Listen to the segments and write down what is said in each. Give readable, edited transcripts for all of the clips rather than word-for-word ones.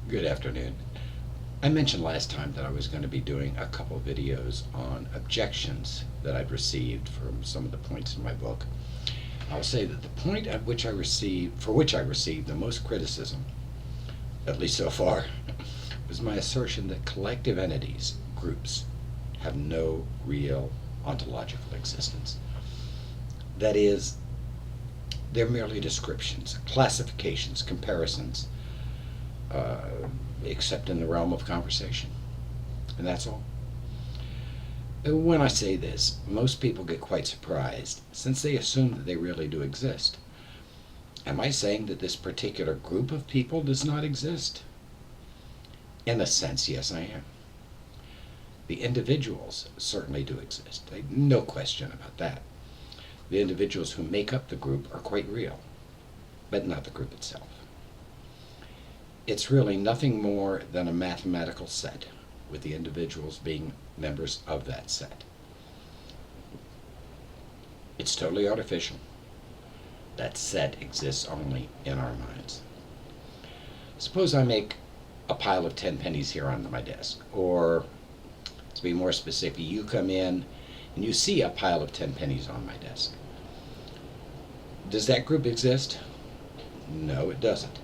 Good afternoon. I mentioned last time that I was going to be doing a couple videos on objections that I've received from some of the points in my book. I'll say that the point at which for which I received the most criticism, at least so far, was my assertion that collective entities, groups, have no real ontological existence. That is, they're merely descriptions, classifications, comparisons, uh, except in the realm of conversation. And that's all. When I say this, most people get quite surprised since they assume that they really do exist. Am I saying that this particular group of people does not exist? In a sense, yes, I am. The individuals certainly do exist. No question about that. The individuals who make up the group are quite real, but not the group itself. It's really nothing more than a mathematical set, with the individuals being members of that set. It's totally artificial. That set exists only in our minds. Suppose I make a pile of 10 pennies here on my desk, or to be more specific, you come in and you see a pile of 10 pennies on my desk. Does that group exist? No, it doesn't.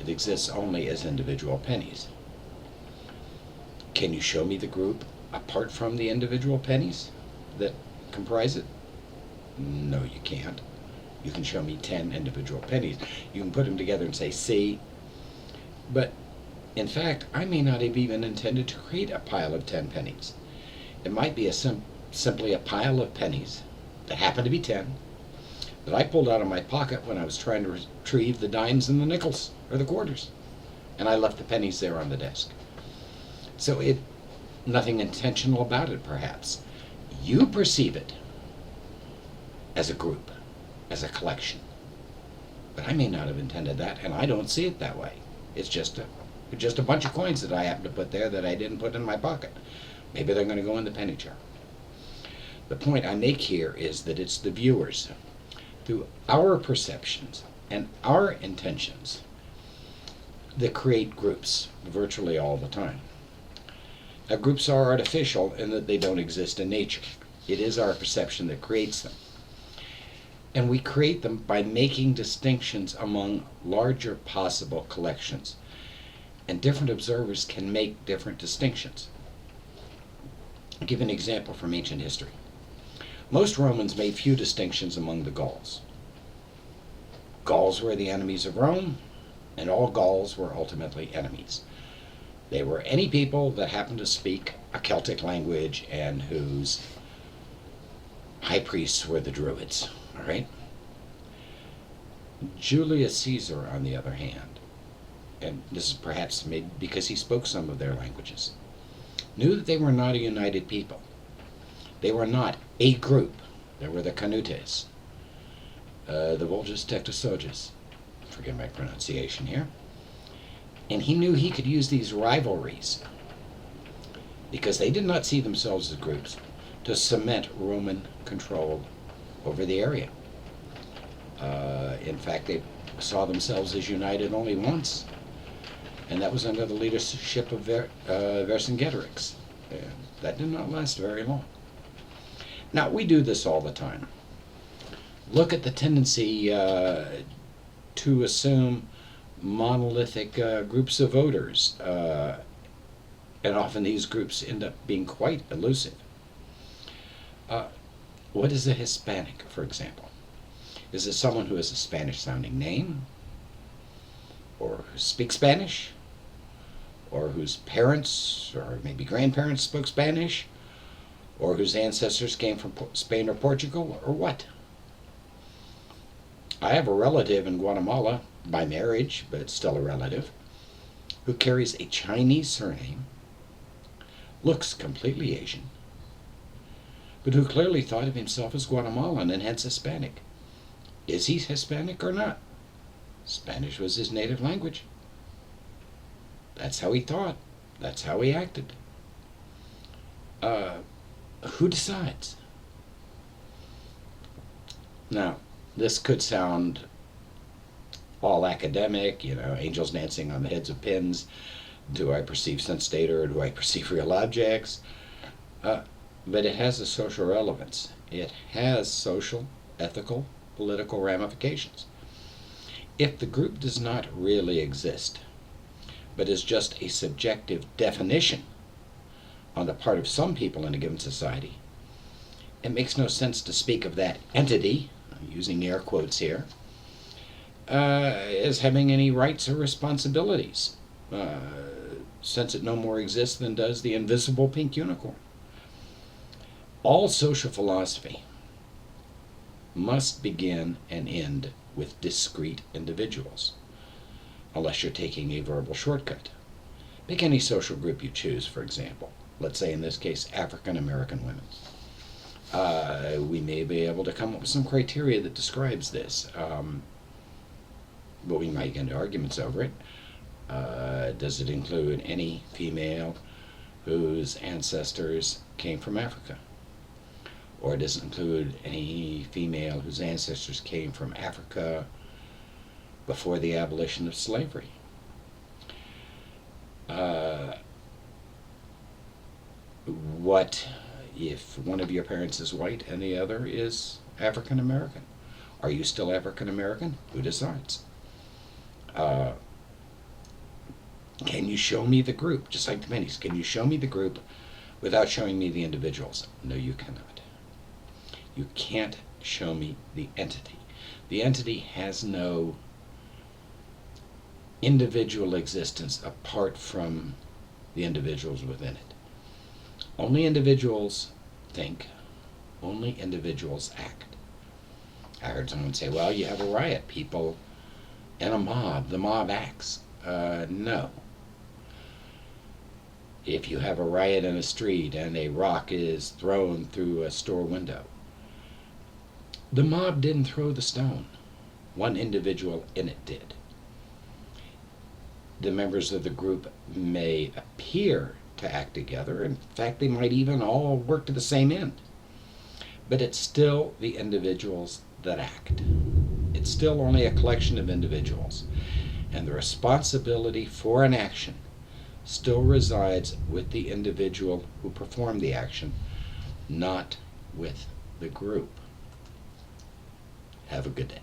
It exists only as individual pennies. Can you show me the group apart from the individual pennies that comprise it? No, you can't. You can show me 10 individual pennies. You can put them together and say, see. But in fact, I may not have even intended to create a pile of 10 pennies. It might be simply a pile of pennies that happen to be 10 that I pulled out of my pocket when I was trying to retrieve the dimes and the nickels, or the quarters. And I left the pennies there on the desk. So nothing intentional about it, perhaps. You perceive it as a group, as a collection. But I may not have intended that, and I don't see it that way. It's just a bunch of coins that I happen to put there that I didn't put in my pocket. Maybe they're going to go in the penny jar. The point I make here is that it's the viewers, through our perceptions and our intentions, that create groups virtually all the time. Now, groups are artificial in that they don't exist in nature. It is our perception that creates them. And we create them by making distinctions among larger possible collections. And different observers can make different distinctions. I'll give an example from ancient history. Most Romans made few distinctions among the Gauls. Gauls were the enemies of Rome, and all Gauls were ultimately enemies. They were any people that happened to speak a Celtic language and whose high priests were the Druids. All right? Julius Caesar, on the other hand, and this is perhaps maybe because he spoke some of their languages, knew that they were not a united people. They were not a group. There were the Canutes, the Vulgus Tectosoges, forgive my pronunciation here. And he knew he could use these rivalries, because they did not see themselves as groups, to cement Roman control over the area. In fact, they saw themselves as united only once, and that was under the leadership of Vercingetorix. That did not last very long. Now, we do this all the time. Look at the tendency to assume monolithic groups of voters, and often these groups end up being quite elusive. What is a Hispanic, for example? Is it someone who has a Spanish-sounding name, or who speaks Spanish, or whose parents or maybe grandparents spoke Spanish, or whose ancestors came from Spain or Portugal, or what? I have a relative in Guatemala, by marriage, but still a relative, who carries a Chinese surname, looks completely Asian, but who clearly thought of himself as Guatemalan and hence Hispanic. Is he Hispanic or not? Spanish was his native language. That's how he thought. That's how he acted. Who decides? Now, this could sound all academic, angels dancing on the heads of pins. Do I perceive sense data or do I perceive real objects? But it has a social relevance. It has social, ethical, political ramifications. If the group does not really exist, but is just a subjective definition on the part of some people in a given society, it makes no sense to speak of that entity, I'm using air quotes here, as having any rights or responsibilities, since it no more exists than does the invisible pink unicorn. All social philosophy must begin and end with discrete individuals, unless you're taking a verbal shortcut. Pick any social group you choose, for example. Let's say in this case, African American women. We may be able to come up with some criteria that describes this, but we might get into arguments over it. Does it include any female whose ancestors came from Africa? Or does it include any female whose ancestors came from Africa before the abolition of slavery? What if one of your parents is white and the other is African American? Are you still African American? Who decides? Can you show me the group? Just like the pennies. Can you show me the group without showing me the individuals? No, you cannot. You can't show me the entity. The entity has no individual existence apart from the individuals within it. Only individuals think. Only individuals act. I heard someone say, well, you have a riot. People in a mob. The mob acts. No. If you have a riot in a street and a rock is thrown through a store window, the mob didn't throw the stone. One individual in it did. The members of the group may appear to act together. In fact, they might even all work to the same end. But it's still the individuals that act. It's still only a collection of individuals. And the responsibility for an action still resides with the individual who performed the action, not with the group. Have a good day.